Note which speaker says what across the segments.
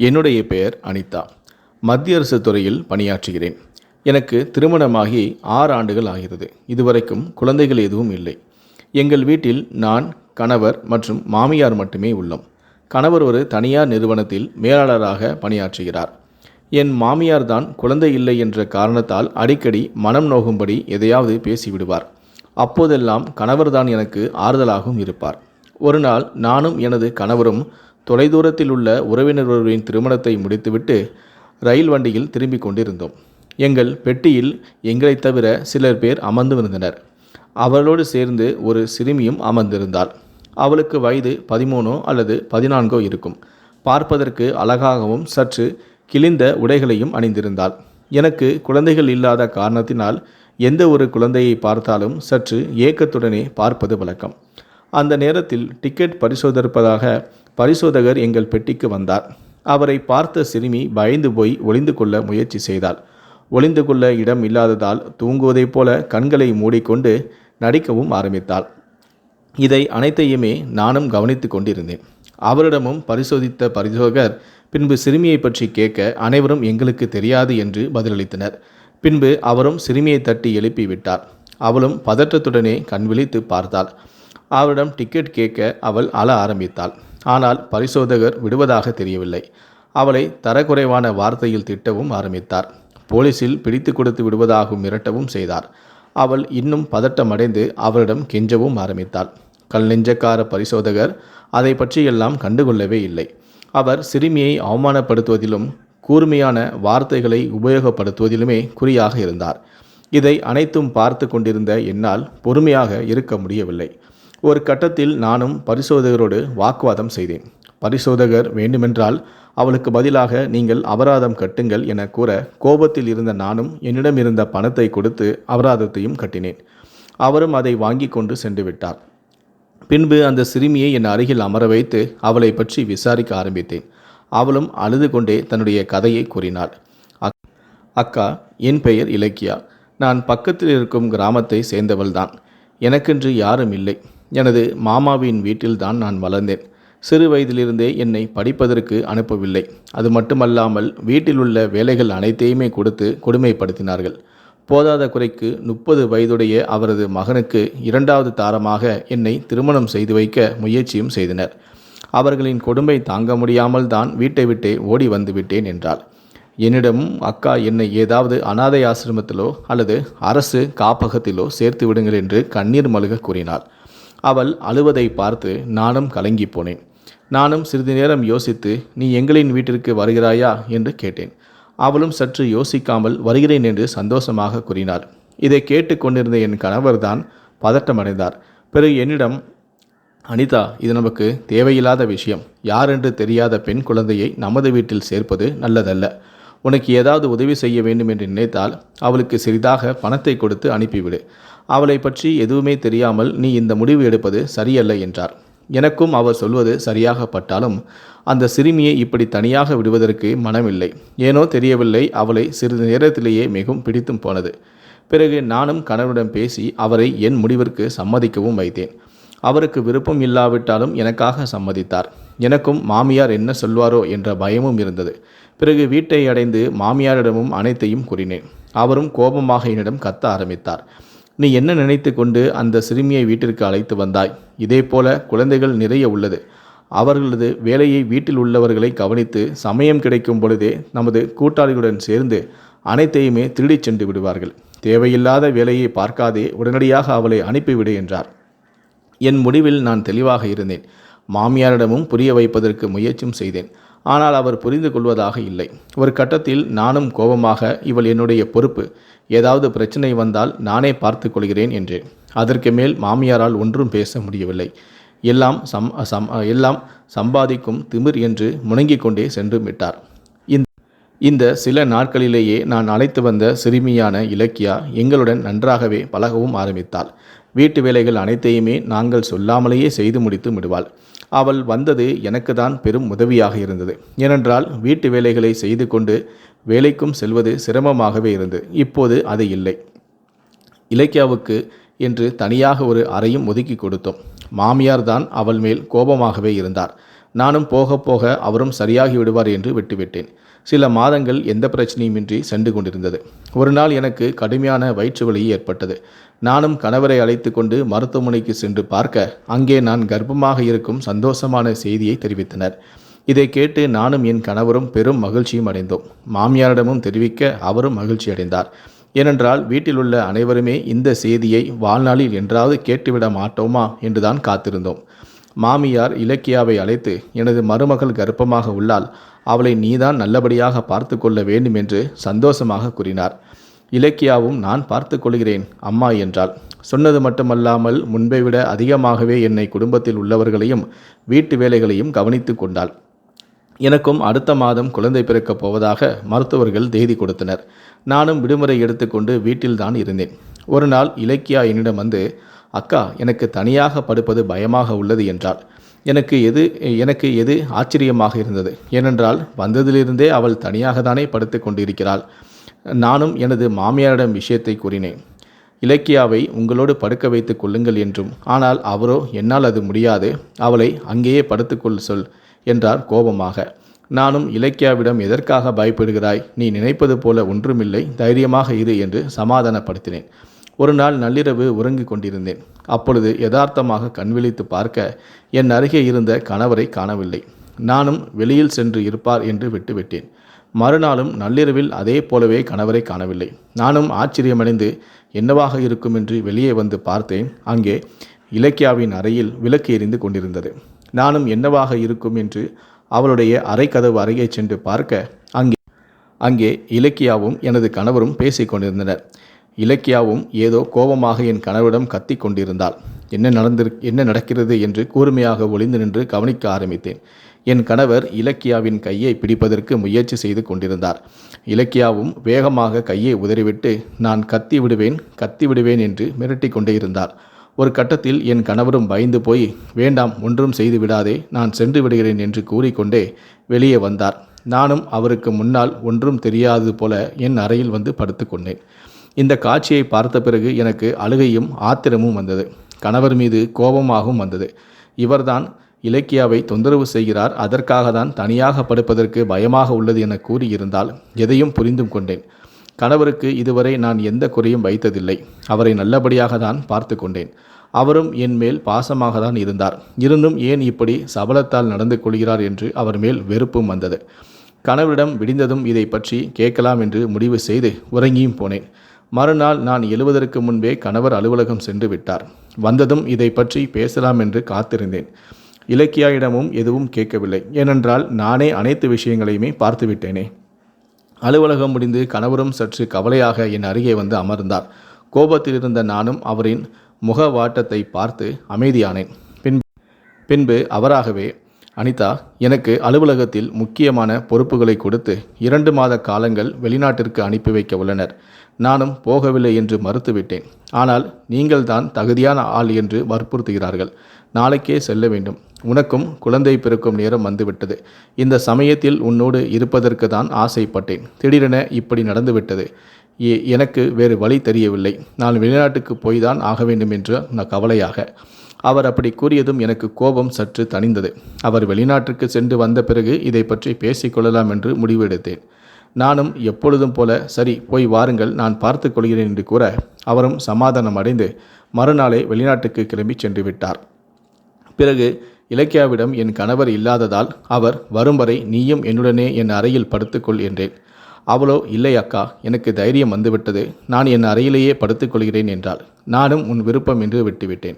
Speaker 1: என்னுடைய பெயர் அனிதா. மத்திய அரசு துறையில் பணியாற்றுகிறேன். எனக்கு திருமணமாகி 6 ஆண்டுகள் ஆகிறது. இதுவரைக்கும் குழந்தைகள் எதுவும் இல்லை. எங்கள் வீட்டில் நான், கணவர் மற்றும் மாமியார் மட்டுமே உள்ளோம். கணவர் ஒரு தனியார் நிறுவனத்தில் மேலாளராக பணியாற்றுகிறார். என் மாமியார் தான் குழந்தை இல்லை என்ற காரணத்தால் அடிக்கடி மனம் நோகும்படி எதையாவது பேசிவிடுவார். அப்போதெல்லாம் கணவர்தான் எனக்கு ஆறுதலாகவும் இருப்பார். ஒரு நாள் நானும் எனது கணவரும் தொலைதூரத்தில் உள்ள உறவினர் ஒருவரின் திருமணத்தை முடித்துவிட்டு ரயில் வண்டியில் திரும்பிக் கொண்டிருந்தோம். எங்கள் பெட்டியில் எங்களைத் தவிர சிலர் பேர் அமர்ந்திருந்தனர். அவர்களோடு சேர்ந்து ஒரு சிறுமியும் அமர்ந்திருந்தாள். அவளுக்கு வயது 13 அல்லது 14 இருக்கும். பார்ப்பதற்கு அழகாகவும் சற்று கிழிந்த உடைகளையும் அணிந்திருந்தாள். எனக்கு குழந்தைகள் இல்லாத காரணத்தினால் எந்த ஒரு குழந்தையை பார்த்தாலும் சற்று ஏக்கத்துடனே பார்ப்பது வழக்கம். அந்த நேரத்தில் டிக்கெட் பரிசோதகர் எங்கள் பெட்டிக்கு வந்தார். அவரை பார்த்த சிறுமி பயந்து போய் ஒளிந்து கொள்ள முயற்சி செய்தாள். ஒளிந்து கொள்ள இடம் இல்லாததால் தூங்குவதைப் போல கண்களை மூடிக்கொண்டு நடிக்கவும் ஆரம்பித்தாள். இதை அனைத்தையுமே நானும் கவனித்து கொண்டிருந்தேன். அவரிடமும் பரிசோதித்த பரிசோதகர் பின்பு சிறுமியை பற்றி கேட்க அனைவரும் எங்களுக்கு தெரியாது என்று பதிலளித்தனர். பின்பு அவரும் சிறுமியை தட்டி எழுப்பி விட்டார். அவளும் பதற்றத்துடனே கண் விழித்து பார்த்தாள். அவரிடம் டிக்கெட் கேட்க அவள் அழ ஆரம்பித்தாள். ஆனால் பரிசோதகர் விடுவதாக தெரியவில்லை. அவளை தரக்குறைவான வார்த்தையில் திட்டவும் ஆரம்பித்தார். போலீசில் பிடித்து கொடுத்து விடுவதாகவும் மிரட்டவும் செய்தார். அவள் இன்னும் பதட்டமடைந்து அவரிடம் கெஞ்சவும் ஆரம்பித்தாள். கல் நெஞ்சக்கார பரிசோதகர் அதை பற்றியெல்லாம் கண்டுகொள்ளவே இல்லை. அவர் சிறுமியை அவமானப்படுத்துவதிலும் கூர்மையான வார்த்தைகளை உபயோகப்படுத்துவதிலுமே குறியாக இருந்தார். இதை அனைத்தும் பார்த்து கொண்டிருந்த என்னால் பொறுமையாக இருக்க முடியவில்லை. ஒரு கட்டத்தில் நானும் பரிசோதகரோடு வாக்குவாதம் செய்தேன். பரிசோதகர் வேண்டுமென்றால் அவளுக்கு பதிலாக நீங்கள் அபராதம் கட்டுங்கள் என கூற கோபத்தில் இருந்த நானும் என்னிடம் இருந்த பணத்தை கொடுத்து அபராதத்தையும் கட்டினேன். அவரும் அதை வாங்கி கொண்டு சென்று விட்டார். பின்பு அந்த சிறுமியை என் அருகில் அமர வைத்து அவளை பற்றி விசாரிக்க ஆரம்பித்தேன். அவளும் அழுது கொண்டே தன்னுடைய கதையை கூறினாள். அக்கா, என் பெயர் இலக்கியா. நான் பக்கத்தில் இருக்கும் கிராமத்தை சேர்ந்தவள்தான். எனக்கென்று யாரும் இல்லை. எனது மாமாவின் வீட்டில்தான் நான் வளர்ந்தேன். சிறு வயதிலிருந்தே என்னை படிப்பதற்கு அனுப்பவில்லை. அது மட்டுமல்லாமல் வீட்டில் உள்ள வேலைகள் அனைத்தையுமே கொடுத்து கொடுமைப்படுத்தினார்கள். போதாத குறைக்கு 30 வயதுடைய அவரது மகனுக்கு 2வது தாரமாக என்னை திருமணம் செய்து வைக்க முயற்சியும் செய்தனர். அவர்களின் கொடுமை தாங்க முடியாமல் தான் வீட்டை விட்டே ஓடி வந்து விட்டேன் என்றாள். என்னிடமும் அக்கா என்னை ஏதாவது அனாதை ஆசிரமத்திலோ அல்லது அரசு காப்பகத்திலோ சேர்த்து விடுங்கள் என்று கண்ணீர் மல்க கூறினாள். அவள் அழுவதை பார்த்து நானும் கலங்கி போனேன். நானும் சிறிது நேரம் யோசித்து, நீ எங்களின் வீட்டிற்கு வருகிறாயா என்று கேட்டேன். அவளும் சற்று யோசிக்காமல் வருகிறேன் என்று சந்தோஷமாக கூறினார். இதை கேட்டு கொண்டிருந்த என் கணவர்தான் பதட்டமடைந்தார். பிறகு என்னிடம், அனிதா, இது நமக்கு தேவையில்லாத விஷயம். யாரென்று தெரியாத பெண் குழந்தையை நமது வீட்டில் சேர்ப்பது நல்லதல்ல. உனக்கு ஏதாவது உதவி செய்ய வேண்டும் என்று நினைத்தால் அவளுக்கு சிறிதாக பணத்தை கொடுத்து அனுப்பிவிடு. அவளை பற்றி எதுவுமே தெரியாமல் நீ இந்த முடிவு எடுப்பது சரியல்ல என்றார். எனக்கும் அவர் சொல்வது சரியாக பட்டாலும் அந்த சிறுமியை இப்படி தனியாக விடுவதற்கு மனமில்லை. ஏனோ தெரியவில்லை, அவளை சிறிது நேரத்திலேயே மிகவும் பிடித்தும் போனது. பிறகு நானும் கணவரிடம் பேசி அவரை என் முடிவிற்கு சம்மதிக்கவும் வைத்தேன். அவருக்கு விருப்பம் இல்லாவிட்டாலும் எனக்காக சம்மதித்தார். எனக்கும் மாமியார் என்ன சொல்வாரோ என்ற பயமும் இருந்தது. பிறகு வீட்டை அடைந்து மாமியாரிடமும் அனைத்தையும் கூறினேன். அவரும் கோபமாக என்னிடம் கத்த ஆரம்பித்தார். நீ என்ன நினைத்து கொண்டு அந்த சிறுமியை வீட்டிற்கு அழைத்து வந்தாய்? இதே போல குழந்தைகள் நிறைய உள்ளது. அவர்களது வேலையை வீட்டில் உள்ளவர்களை கவனித்து சமயம் கிடைக்கும் பொழுதே நமது கூட்டாளிகளுடன் சேர்ந்து அனைத்தையுமே திருடிச் சென்று விடுவார்கள். தேவையில்லாத வேலையை பார்க்காதே உடனடியாக அவளை அனுப்பிவிடு என்றார். என் முடிவில் நான் தெளிவாக இருந்தேன். மாமியாரிடமும் புரிய வைப்பதற்கு முயற்சியும் செய்தேன். ஆனால் அவர் புரிந்து கொள்வதாக இல்லை. ஒரு கட்டத்தில் நானும் கோபமாக, இவள் என்னுடைய பொறுப்பு, ஏதாவது பிரச்சனை வந்தால் நானே பார்த்து கொள்கிறேன் என்றேன். அதற்கு மேல் மாமியாரால் ஒன்றும் பேச முடியவில்லை. எல்லாம் சம்பாதிக்கும் திமிர் என்று முணங்கிக் கொண்டே சென்று விட்டார். இந்த சில நாட்களிலேயே நான் அழைத்து வந்த சிறுமியான இலக்கியா எங்களுடன் நன்றாகவே பழகவும் ஆரம்பித்தாள். வீட்டு வேலைகள் அனைத்தையுமே நாங்கள் சொல்லாமலேயே செய்து முடித்து விடுவாள். அவள் வந்தது எனக்கு தான் பெரும் உதவியாக இருந்தது. ஏனென்றால் வீட்டு வேலைகளை செய்து கொண்டு வேலைக்கும் செல்வது சிரமமாகவே இருந்தது. இப்போது அது இல்லை. இலக்கியாவுக்கு என்று தனியாக ஒரு அறையும் ஒதுக்கி கொடுத்தோம். மாமியார் தான் அவள் மேல் கோபமாகவே இருந்தார். நானும் போக போக அவரும் சரியாகி விடுவார் என்று விட்டுவிட்டேன். சில மாதங்கள் எந்த பிரச்சனையுமின்றி சென்று கொண்டிருந்தது. ஒரு நாள் எனக்கு கடுமையான வயிற்று வலி ஏற்பட்டது. நானும் கணவரை அழைத்து கொண்டு மருத்துவமனைக்கு சென்று பார்க்க அங்கே நான் கர்ப்பமாக இருக்கும் சந்தோஷமான செய்தியை தெரிவித்தனர். இதை கேட்டு நானும் என் கணவரும் பெரும் மகிழ்ச்சியும் அடைந்தோம். மாமியாரிடமும் தெரிவிக்க அவரும் மகிழ்ச்சி அடைந்தார். ஏனென்றால் வீட்டில் உள்ள அனைவருமே இந்த செய்தியை வாழ்நாளில் என்றாவது கேட்டுவிட மாட்டோமா என்றுதான் காத்திருந்தோம். மாமியார் இலக்கியாவை அழைத்து, எனது மருமகள் கர்ப்பமாக உள்ளால் அவளை நீதான் நல்லபடியாக பார்த்து கொள்ள வேண்டும் என்று சந்தோஷமாக கூறினார். இலக்கியாவும் நான் பார்த்து கொள்கிறேன் அம்மா என்றாள். சொன்னது மட்டுமல்லாமல் முன்பை விட அதிகமாகவே என்னை குடும்பத்தில் உள்ளவர்களையும் வீட்டு வேலைகளையும் கவனித்து கொண்டாள். எனக்கும் அடுத்த மாதம் குழந்தை பிறக்கப் போவதாக மருத்துவர்கள் தேதி கொடுத்தனர். நானும் விடுமுறை எடுத்துக்கொண்டு வீட்டில்தான் இருந்தேன். ஒரு நாள் இலக்கியா என்னிடம் வந்து, அக்கா, எனக்கு தனியாக படுப்பது பயமாக உள்ளது என்றாள். எனக்கு எது ஆச்சரியமாக இருந்தது. ஏனென்றால் வந்ததிலிருந்தே அவள் தனியாக தானே படுத்து கொண்டிருக்கிறாள். நானும் எனது மாமியாரிடம் விஷயத்தை கூறினேன். இலக்கியாவை உங்களோடு படுக்க வைத்து கொள்ளுங்கள் என்றும், ஆனால் அவரோ என்னால் அது முடியாது, அவளை அங்கேயே படுத்துக்கொள் சொல் என்றார் கோபமாக. நானும் இலக்கியாவிடம் எதற்காக பயப்படுகிறாய், நீ நினைப்பது போல ஒன்றுமில்லை, தைரியமாக இரு என்று சமாதானப்படுத்தினேன். ஒரு நாள் நள்ளிரவு உறங்கிக் கொண்டிருந்தேன். அப்பொழுது யதார்த்தமாக கண்விழித்து பார்க்க என் அருகே இருந்த கணவரை காணவில்லை. நானும் வெளியில் சென்று இருப்பார் என்று விட்டுவிட்டேன். மறுநாளும் நள்ளிரவில் அதே போலவே கணவரை காணவில்லை. நானும் ஆச்சரியமடைந்து என்னவாக இருக்கும் என்று வெளியே வந்து பார்த்தேன். அங்கே இலக்கியாவின் அறையில் விளக்கு எரிந்து கொண்டிருந்தது. நானும் என்னவாக இருக்கும் என்று அவளுடைய அறைக்கதவு அருகே சென்று பார்க்க அங்கே இலக்கியாவும் எனது கணவரும் பேசிக் கொண்டிருந்தனர். இலக்கியாவும் ஏதோ கோபமாக என் கணவரிடம் கத்தி கொண்டிருந்தாள். என்ன நடக்கிறது என்று கூர்மையாக ஒளிந்து நின்று கவனிக்க ஆரம்பித்தேன். என் கணவர் இலக்கியாவின் கையை பிடிப்பதற்கு முயற்சி செய்து கொண்டிருந்தார். இலக்கியாவும் வேகமாக கையை உதறிவிட்டு, நான் கத்தி விடுவேன் என்று மிரட்டி கொண்டே இருந்தார். ஒரு கட்டத்தில் என் கணவரும் பயந்து போய், வேண்டாம், ஒன்றும் செய்து விடாதே, நான் சென்று விடுகிறேன் என்று கூறிக்கொண்டே வெளியே வந்தார். நானும் அவருக்கு முன்னால் ஒன்றும் தெரியாதது போல என் அறையில் வந்து படுத்து கொண்டேன். இந்த காட்சியை பார்த்த பிறகு எனக்கு அழுகையும் ஆத்திரமும் வந்தது. கணவர் மீது கோபமாகவும் வந்தது. இவர்தான் இலக்கியாவை தொந்தரவு செய்கிறார், அதற்காக தான் தனியாக படுப்பதற்கு பயமாக உள்ளது என கூறியிருந்தால் எதையும் புரிந்தும் கொண்டேன். கணவருக்கு இதுவரை நான் எந்த குறையும் வைத்ததில்லை. அவரை நல்லபடியாக தான் பார்த்து கொண்டேன். அவரும் என் மேல் பாசமாக தான் இருந்தார். இருந்தும் ஏன் இப்படி சபலத்தால் நடந்து கொள்கிறார் என்று அவர் மேல் வெறுப்பும் வந்தது. கணவரிடம் விடிந்ததும் இதை பற்றி கேட்கலாம் என்று முடிவு செய்து உறங்கியும் போனேன். மறுநாள் நான் எழுவதற்கு முன்பே கணவர் அலுவலகம் சென்று விட்டார். வந்ததும் இதை பற்றி பேசலாம் என்று காத்திருந்தேன். இலக்கியாவிடமும் எதுவும் கேட்கவில்லை. ஏனென்றால் நானே அனைத்து விஷயங்களையுமே பார்த்து விட்டேனே. அலுவலகம் முடிந்து கணவரும் சற்று கவலையாக என் அருகே வந்து அமர்ந்தார். கோபத்தில் இருந்த நானும் அவரின் முகவாட்டத்தை பார்த்து அமைதியானேன். பின்பு அவராகவே, அனிதா, எனக்கு அலுவலகத்தில் முக்கியமான பொறுப்புகளை கொடுத்து 2 மாத காலங்கள் வெளிநாட்டிற்கு அனுப்பி வைக்க உள்ளனர். நானும் போகவில்லை என்று மறுத்துவிட்டேன். ஆனால் நீங்கள்தான் தகுதியான ஆள் என்று வற்புறுத்துகிறார்கள். நாளைக்கே செல்ல வேண்டும். உனக்கும் குழந்தை பிறக்கும் நேரம் வந்துவிட்டது. இந்த சமயத்தில் உன்னோடு இருப்பதற்கு தான் ஆசைப்பட்டேன். திடீரென இப்படி நடந்துவிட்டது. எனக்கு வேறு வழி தெரியவில்லை. நான் வெளிநாட்டுக்கு போய்தான் ஆக வேண்டும் என்று கவலையாக. அவர் அப்படி கூறியதும் எனக்கு கோபம் சற்று தணிந்தது. அவர் வெளிநாட்டுக்கு சென்று வந்த பிறகு இதை பற்றி பேசிக்கொள்ளலாம் என்று முடிவு எடுத்தேன். நானும் எப்பொழுதும் போல, சரி போய் வாருங்கள், நான் பார்த்து கொள்கிறேன் என்று கூற அவரும் சமாதானம் அடைந்து மறுநாளே வெளிநாட்டுக்கு கிளம்பி சென்று விட்டார். பிறகு இலக்கியாவிடம் என் கணவர் இல்லாததால் அவர் வரும் வரை நீயும் என்னுடனே என் அறையில் படுத்துக்கொள் என்றேன். அவளோ, இல்லை அக்கா, எனக்கு தைரியம் வந்துவிட்டது, நான் என் அறையிலேயே படுத்துக்கொள்கிறேன் என்றாள். நானும் உன் விருப்பம் என்று விட்டுவிட்டேன்.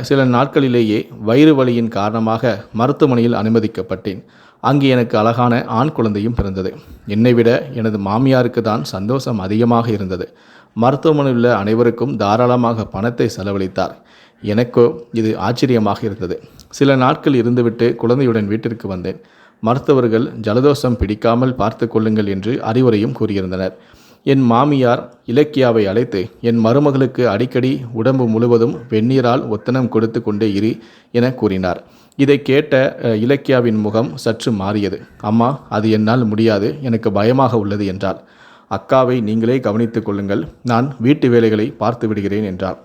Speaker 1: சில நாட்களிலேயே வயிறு வலியின் காரணமாக மருத்துவமனையில் அனுமதிக்கப்பட்டேன். அங்கே எனக்கு அழகான ஆண் குழந்தையும் பிறந்தது. என்னை விட எனது மாமியாருக்கு தான் சந்தோஷம் அதிகமாக இருந்தது. மருத்துவமனையில் உள்ள அனைவருக்கும் தாராளமாக பணத்தை செலவழித்தார். எனக்கோ இது ஆச்சரியமாக இருந்தது. சில நாட்கள் இருந்துவிட்டு குழந்தையுடன் வீட்டிற்கு வந்தேன். மருத்துவர்கள் ஜலதோஷம் பிடிக்காமல் பார்த்து கொள்ளுங்கள் என்று அறிவுரையும் கூறியிருந்தனர். என் மாமியார் இலக்கியாவை அழைத்து, என் மருமகளுக்கு அடிக்கடி உடம்பு முழுவதும் வெந்நீரால் ஒத்தனம் கொடுத்து கொண்டே இரு என கூறினார். இதை கேட்ட இலக்கியாவின் முகம் சற்று மாறியது. அம்மா, அது என்னால் முடியாது, எனக்கு பயமாக உள்ளது என்றாள். அக்காவை நீங்களே கவனித்துக் கொள்ளுங்கள், நான் வீட்டு வேலைகளை பார்த்து விடுகிறேன் என்றார்.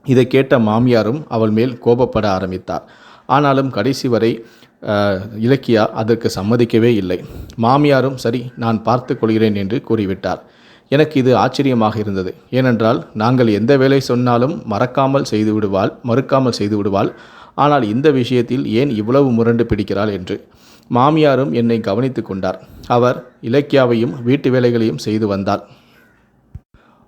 Speaker 1: இதை கேட்ட மாமியாரும் அவள் மேல் கோபப்பட ஆரம்பித்தார். ஆனாலும் கடைசி வரை இலக்கியா அதற்கு சம்மதிக்கவே இல்லை. மாமியாரும் சரி, நான் பார்த்து கொள்கிறேன் என்று கூறிவிட்டார். எனக்கு இது ஆச்சரியமாக இருந்தது. ஏனென்றால் நாங்கள் எந்த வேலை சொன்னாலும் மறுக்காமல் செய்து விடுவாள். ஆனால் இந்த விஷயத்தில் ஏன் இவ்வளவு முரண்டு பிடிக்கிறாள் என்று. மாமியாரும் என்னை கவனித்து கொண்டார். அவர் இலக்கியாவையும் வீட்டு வேலைகளையும் செய்து வந்தார்.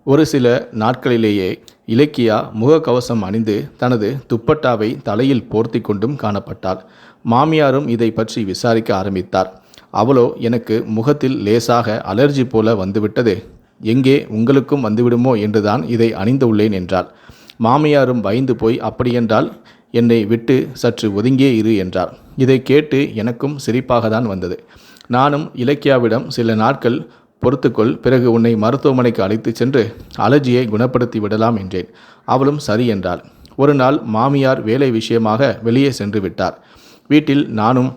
Speaker 1: ஒரு சில நாட்களிலேயே இலக்கியா முகக்கவசம் அணிந்து தனது துப்பட்டாவை தலையில் போர்த்தி கொண்டும் காணப்பட்டாள். மாமியாரும் இதை பற்றி விசாரிக்க ஆரம்பித்தார். அவளோ, எனக்கு முகத்தில் லேசாக அலர்ஜி போல வந்துவிட்டது, எங்கே உங்களுக்கும் வந்துவிடுமோ என்றுதான் இதை அணிந்துள்ளேன் என்றாள். மாமியாரும் பயந்து போய், அப்படியென்றால் என்னை விட்டு சற்று ஒதுங்கியே இரு என்றார். இதை கேட்டு எனக்கும் சிரிப்பாக தான் வந்தது. நானும் இலக்கியாவிடம், சில நாட்கள் பொறுத்துக்கொள், பிறகு உன்னை மருத்துவமனைக்கு அழைத்து சென்று அலர்ஜியை குணப்படுத்தி விடலாம் என்றேன். அவளும் சரி என்றாள். ஒரு நாள் மாமியார் வேலை விஷயமாக வெளியே சென்று விட்டார். வீட்டில் நானும்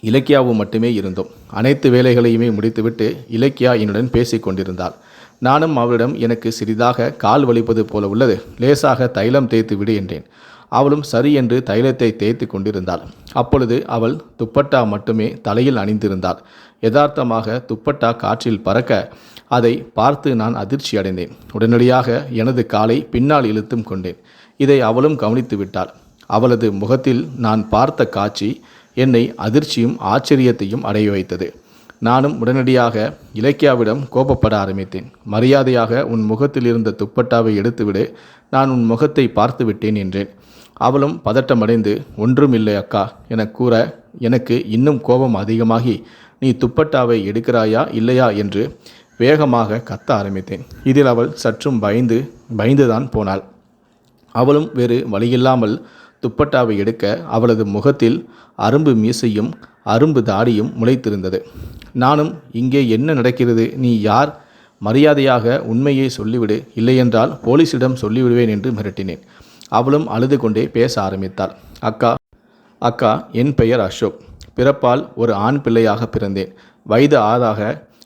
Speaker 1: இலக்கியாவும் மட்டுமே இருந்தோம். அனைத்து வேலைகளையுமே முடித்துவிட்டு இலக்கியா என்னுடன் பேசி கொண்டிருந்தாள். நானும் அவளிடம், எனக்கு சிறிதாக கால் வலிப்பது போல உள்ளது, லேசாக தைலம் தேய்த்து விடு என்றேன். அவளும் சரி என்று தைலத்தை தேய்த்து கொண்டிருந்தாள். அப்பொழுது அவள் துப்பட்டா மட்டுமே தலையில் அணிந்திருந்தாள். யதார்த்தமாக துப்பட்டா காற்றில் பறக்க அதை பார்த்து நான் அதிர்ச்சி அடைந்தேன். உடனடியாக எனது காலை பின்னால் இழுத்தும் கொண்டேன். இதை அவளும் கவனித்து விட்டாள். அவளது முகத்தில் நான் பார்த்த காட்சி என்னை அதிர்ச்சியும் ஆச்சரியத்தையும் அடைய வைத்தது. நானும் உடனடியாக இலக்கியாவிடம் கோபப்பட ஆரம்பித்தேன். மரியாதையாக உன் முகத்தில் இருந்த துப்பட்டாவை எடுத்துவிடு, நான் உன் முகத்தை பார்த்து விட்டேன் என்றேன். அவளும் பதட்டமடைந்து, ஒன்றும் இல்லை அக்கா என கூற எனக்கு இன்னும் கோபம் அதிகமாகி, நீ துப்பட்டாவை எடுக்கிறாயா இல்லையா என்று வேகமாக கத்த ஆரம்பித்தேன். இதில் அவள் சற்றும் பயந்துதான் போனாள். அவளும் வேறு வழியில்லாமல் துப்பட்டாவை எடுக்க அவளது முகத்தில் அரும்பு மீசையும் அரும்பு தாடியும் முளைத்திருந்தது. நானும், இங்கே என்ன நடக்கிறது, நீ யார், மரியாதையாக உண்மையை சொல்லிவிடு, இல்லையென்றால் போலீசிடம் சொல்லிவிடுவேன் என்று மிரட்டினேன். அவளும் அழுது கொண்டே பேச ஆரம்பித்தாள். அக்கா என் பெயர் அசோக். பிறப்பால் ஒரு ஆண் பிள்ளையாக பிறந்தேன். வயது ஆதாக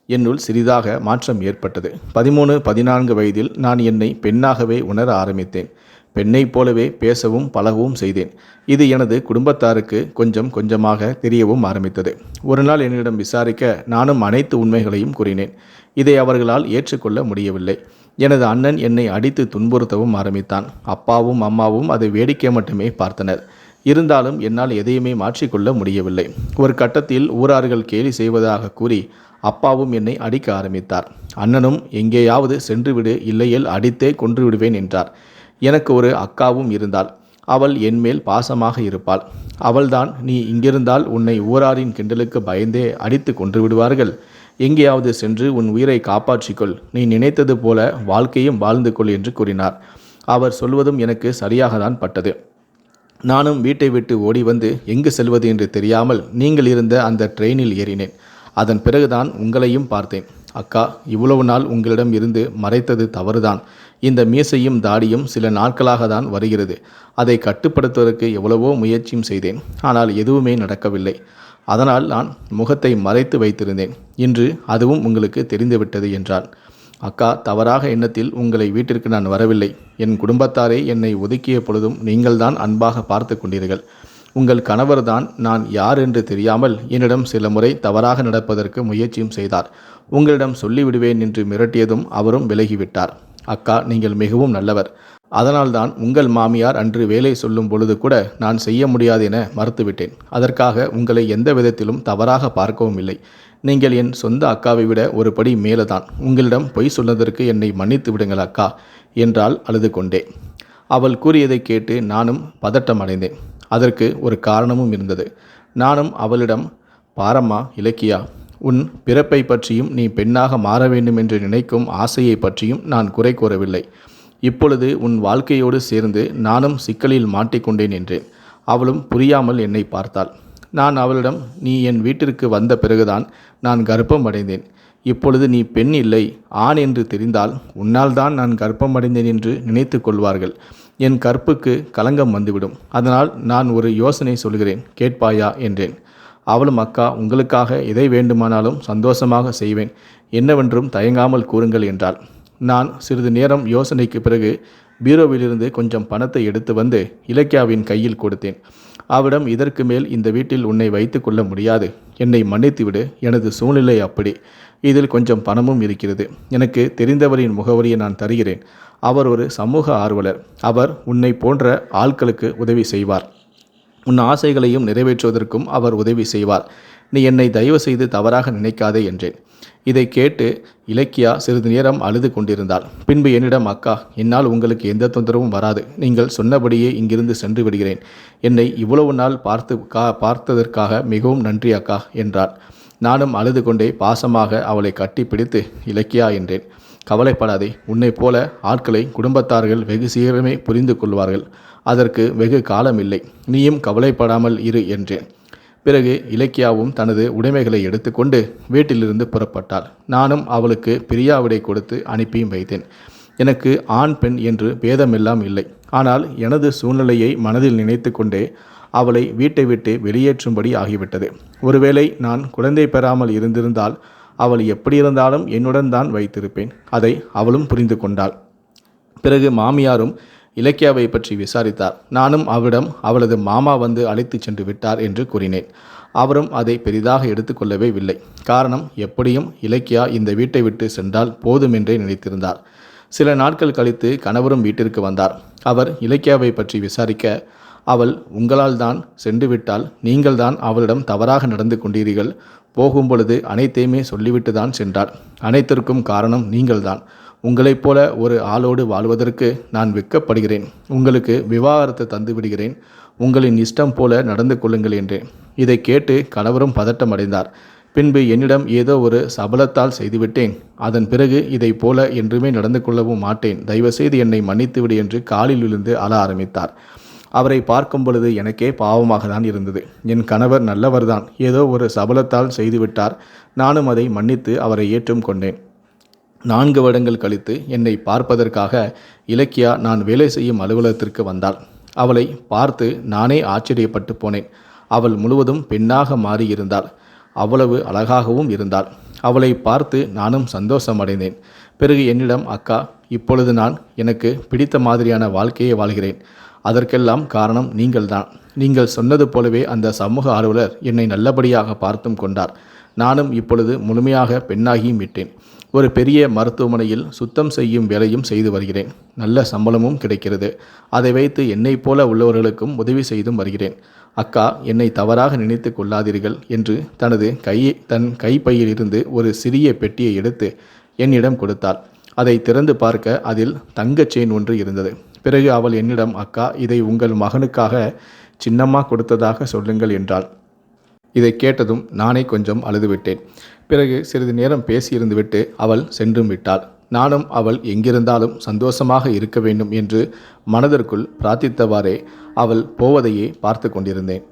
Speaker 1: என்னுள் சிறிதாக மாற்றம் ஏற்பட்டது. 13-14 வயதில் நான் என்னை பெண்ணாகவே உணர ஆரம்பித்தேன். பெண்ணைப் போலவே பேசவும் பழகவும் செய்தேன். இது எனது குடும்பத்தாருக்கு கொஞ்சம் கொஞ்சமாக தெரியவும் ஆரம்பித்தது. ஒரு நாள் என்னிடம் விசாரிக்க நானும் அனைத்து உண்மைகளையும் கூறினேன். இதை அவர்களால் ஏற்றுக்கொள்ள முடியவில்லை. எனது அண்ணன் என்னை அடித்து துன்புறுத்தவும் ஆரம்பித்தான். அப்பாவும் அம்மாவும் அதை வேடிக்கை மட்டுமே பார்த்தனர். இருந்தாலும் என்னால் எதையுமே மாற்றிக்கொள்ள முடியவில்லை. ஒரு கட்டத்தில் ஊரார்கள் கேலி செய்வதாக கூறி அப்பாவும் என்னை அடிக்க ஆரம்பித்தார். அண்ணனும், எங்கேயாவது சென்றுவிடு, இல்லையேல் அடித்தே கொன்று விடுவேன் என்றார். எனக்கு ஒரு அக்காவும் இருந்தாள். அவள் என்மேல் பாசமாக இருப்பாள். அவள்தான், நீ இங்கிருந்தால் உன்னை ஊராரின் கிண்டலுக்கு பயந்தே அடித்து கொன்று விடுவார்கள், எங்கேயாவது சென்று உன் உயிரை காப்பாற்றிக்கொள், நீ நினைத்தது போல வாழ்க்கையும் வாழ்ந்து கொள் என்று கூறினார். அவர் சொல்வதும் எனக்கு சரியாகத்தான் பட்டது. நானும் வீட்டை விட்டு ஓடி வந்து எங்கு செல்வது என்று தெரியாமல் நீங்கள் இருந்த அந்த ட்ரெயினில் ஏறினேன். அதன் பிறகுதான் உங்களையும் பார்த்தேன். அக்கா, இவ்வளவு நாள் உங்களிடம் இருந்து மறைத்தது தவறுதான். இந்த மீசையும் தாடியும் சில நாட்களாக தான் வருகிறது. அதை கட்டுப்படுத்துவதற்கு எவ்வளவோ முயற்சியும் செய்தேன். ஆனால் எதுவுமே நடக்கவில்லை. அதனால் நான் முகத்தை மறைத்து வைத்திருந்தேன். இன்று அதுவும் உங்களுக்கு தெரிந்துவிட்டது என்றான். அக்கா, தவறாக எண்ணத்தில் உங்களை வீட்டிற்கு நான் வரவில்லை. என் குடும்பத்தாரே என்னை ஒதுக்கிய பொழுதும் நீங்கள்தான் அன்பாக பார்த்து கொண்டீர்கள். உங்கள் கணவர்தான் நான் யார் என்று தெரியாமல் என்னிடம் சில முறை தவறாக நடப்பதற்கு முயற்சியும் செய்தார். உங்களிடம் சொல்லிவிடுவேன் என்று மிரட்டியதும் அவரும் விலகிவிட்டார். அக்கா, நீங்கள் மிகவும் நல்லவர். அதனால்தான் உங்கள் மாமியார் அன்று வேலை சொல்லும் பொழுது கூட நான் செய்ய முடியாது என மறுத்துவிட்டேன். அதற்காக உங்களை எந்த விதத்திலும் தவறாக பார்க்கவும் இல்லை. நீங்கள் என் சொந்த அக்காவை விட ஒரு படி மேலதான். உங்களிடம் பொய் சொன்னதற்கு என்னை மன்னித்து விடுங்கள் அக்கா என்றால் அழுது கொண்டே. அவள் கூறியதை கேட்டு நானும் பதட்டம் அடைந்தேன். அதற்கு ஒரு காரணமும் இருந்தது. நானும் அவளிடம், பாரம்மா இலக்கியா, உன் பிறப்பை பற்றியும் நீ பெண்ணாக மாற வேண்டும் என்று நினைக்கும் ஆசையை பற்றியும் நான் குறை கூறவில்லை. இப்பொழுது உன் வாழ்க்கையோடு சேர்ந்து நானும் சிக்கலில் மாட்டிக்கொண்டேன் என்றேன். அவளும் புரியாமல் என்னை பார்த்தாள். நான் அவளிடம், நீ என் வீட்டிற்கு வந்த பிறகுதான் நான் கர்ப்பம் அடைந்தேன். இப்பொழுது நீ பெண் இல்லை ஆண் என்று தெரிந்தால் உன்னால் தான் நான் கர்ப்பம் அடைந்தேன் என்று நினைத்து கொள்வார்கள். என் கற்புக்கு களங்கம் வந்துவிடும். அதனால் நான் ஒரு யோசனை சொல்கிறேன், கேட்பாயா என்றேன். அவளும், அக்கா, உங்களுக்காக எதை வேண்டுமானாலும் சந்தோஷமாக செய்வேன், என்னவென்றும் தயங்காமல் கூறுங்கள் என்றாள். நான் சிறிது நேரம் யோசனைக்கு பிறகு பீரோவிலிருந்து கொஞ்சம் பணத்தை எடுத்து வந்து இலக்கியாவின் கையில் கொடுத்தேன். அவரிடம் இதற்கு மேல் இந்த வீட்டில் உன்னை வைத்து கொள்ள முடியாது, என்னை மன்னித்துவிடு, எனது சூழ்நிலை அப்படி, இதில் கொஞ்சம் பணமும் இருக்கிறது, எனக்கு தெரிந்தவரின் முகவரியை நான் தருகிறேன், அவர் ஒரு சமூக ஆர்வலர், அவர் உன்னை போன்ற ஆட்களுக்கு உதவி செய்வார், உன் ஆசைகளையும் நிறைவேற்றுவதற்கும் அவர் உதவி செய்வார், நீ என்னை தயவு செய்து தவறாக நினைக்காதே என்றேன். இதை கேட்டு இலக்கியா சிறிது நேரம் அழுது கொண்டிருந்தாள். பின்பு என்னிடம், அக்கா, என்னால் உங்களுக்கு எந்த தொந்தரவும் வராது, நீங்கள் சொன்னபடியே இங்கிருந்து சென்று விடுகிறேன், என்னை இவ்வளவு நாள் பார்த்ததற்காக மிகவும் நன்றி அக்கா என்றாள். நானும் அழுது கொண்டே பாசமாக அவளை கட்டி பிடித்து, இலக்கியா என்றேன், கவலைப்படாதே, உன்னை போல ஆட்களை குடும்பத்தார்கள் வெகு சீக்கிரமே புரிந்து கொள்வார்கள், அதற்கு வெகு காலம் இல்லை, நீயும் கவலைப்படாமல் இரு என்றேன். பிறகு இலக்கியாவும் தனது உடைமைகளை எடுத்துக்கொண்டு வீட்டிலிருந்து புறப்பட்டாள். நானும் அவளுக்கு பிரியாவிடை கொடுத்து அனுப்பியும் வைத்தேன். எனக்கு ஆண் பெண் என்று பேதமெல்லாம் இல்லை. ஆனால் எனது சூழ்நிலையை மனதில் நினைத்து கொண்டே அவளை வீட்டை விட்டு வெளியேற்றும்படி ஆகிவிட்டது. ஒருவேளை நான் குழந்தை பெறாமல் இருந்திருந்தால் அவள் எப்படியிருந்தாலும் என்னுடன் தான் வைத்திருப்பேன். அதை அவளும் புரிந்து கொண்டாள். பிறகு மாமியாரும் இலக்கியாவை பற்றி விசாரித்தார். நானும் அவரிடம் அவளது மாமா வந்து அழைத்து சென்று விட்டார் என்று கூறினேன். அவரும் அதை பெரிதாக எடுத்துக்கொள்ளவே இல்லை. காரணம், எப்படியும் இலக்கியா இந்த வீட்டை விட்டு சென்றால் போதுமென்றே நினைத்திருந்தார். சில நாட்கள் கழித்து கணவரும் வீட்டிற்கு வந்தார். அவர் இலக்கியாவை பற்றி விசாரிக்க, அவள் உங்களால் தான் சென்று விட்டால், நீங்கள் தான் அவளிடம் தவறாக நடந்து கொண்டீர்கள், போகும்பொழுது அனைத்தையுமே சொல்லிவிட்டு தான் சென்றாள், அனைத்திற்கும் காரணம் நீங்கள்தான், உங்களைப் போல ஒரு ஆளோடு வாழ்வதற்கு நான் வெட்கப்படுகிறேன், உங்களுக்கு விவாகரத்து தந்து விடுகிறேன், உங்களின் இஷ்டம் போல நடந்து கொள்ளுங்கள் என்றேன். இதை கேட்டு கணவரும் பதட்டம் அடைந்தார். பின்பு என்னிடம் ஏதோ ஒரு சபலத்தால் செய்துவிட்டேன், அதன் பிறகு இதை போல என்றுமே நடந்து கொள்ளவும் மாட்டேன், தயவுசெய்து என்னை மன்னித்துவிடு என்று காலில் விழுந்து அழ ஆரம்பித்தார். அவரை பார்க்கும் பொழுது எனக்கே பாவமாக தான் இருந்தது. என் கணவர் நல்லவர்தான், ஏதோ ஒரு சபலத்தால் செய்துவிட்டார், நானும் அதை மன்னித்து அவரை ஏற்றும் கொண்டேன். 4 வருடங்கள் கழித்து என்னை பார்ப்பதற்காக இலக்கியா நான் வேலை செய்யும் அலுவலகத்திற்கு வந்தாள். அவளை பார்த்து நானே ஆச்சரியப்பட்டு போனேன். அவள் முழுவதும் பெண்ணாக மாறியிருந்தாள். அவ்வளவு அழகாகவும் இருந்தாள். அவளை பார்த்து நானும் சந்தோஷமடைந்தேன். பிறகு என்னிடம், அக்கா, இப்பொழுது நான் எனக்கு பிடித்த மாதிரியான வாழ்க்கையை வாழ்கிறேன், அதற்கெல்லாம் காரணம் நீங்கள்தான். நீங்கள் சொன்னது போலவே அந்த சமூக ஆர்வலர் என்னை நல்லபடியாக பார்த்தும் கொண்டார். நானும் இப்பொழுது முழுமையாக பெண்ணாகியும் விட்டேன். ஒரு பெரிய மருத்துவமனையில் சுத்தம் செய்யும் வேலையும் செய்து வருகிறேன். நல்ல சம்பளமும் கிடைக்கிறது. அதை வைத்து என்னைப் போல உள்ளவர்களுக்கும் உதவி செய்தும் வருகிறேன். அக்கா, என்னை தவறாக நினைத்து கொள்ளாதீர்கள் என்று தன் கைப்பையில் இருந்து ஒரு சிறிய பெட்டியை எடுத்து என்னிடம் கொடுத்தாள். அதை திறந்து பார்க்க அதில் தங்கச் செயின் ஒன்று இருந்தது. பிறகு அவள் என்னிடம், அக்கா, இதை உங்கள் மகனுக்காக சின்னம்மா கொடுத்ததாக சொல்லுங்கள் என்றாள். இதை கேட்டதும் நானே கொஞ்சம் அழுதுவிட்டேன். பிறகு சிறிது நேரம் பேசியிருந்துவிட்டு அவள் சென்றும் விட்டாள். நானும் அவள் எங்கிருந்தாலும் சந்தோஷமாக இருக்க வேண்டும் என்று மனதிற்குள் பிரார்த்தித்தவாறே அவள் போவதையே பார்த்து கொண்டிருந்தேன்.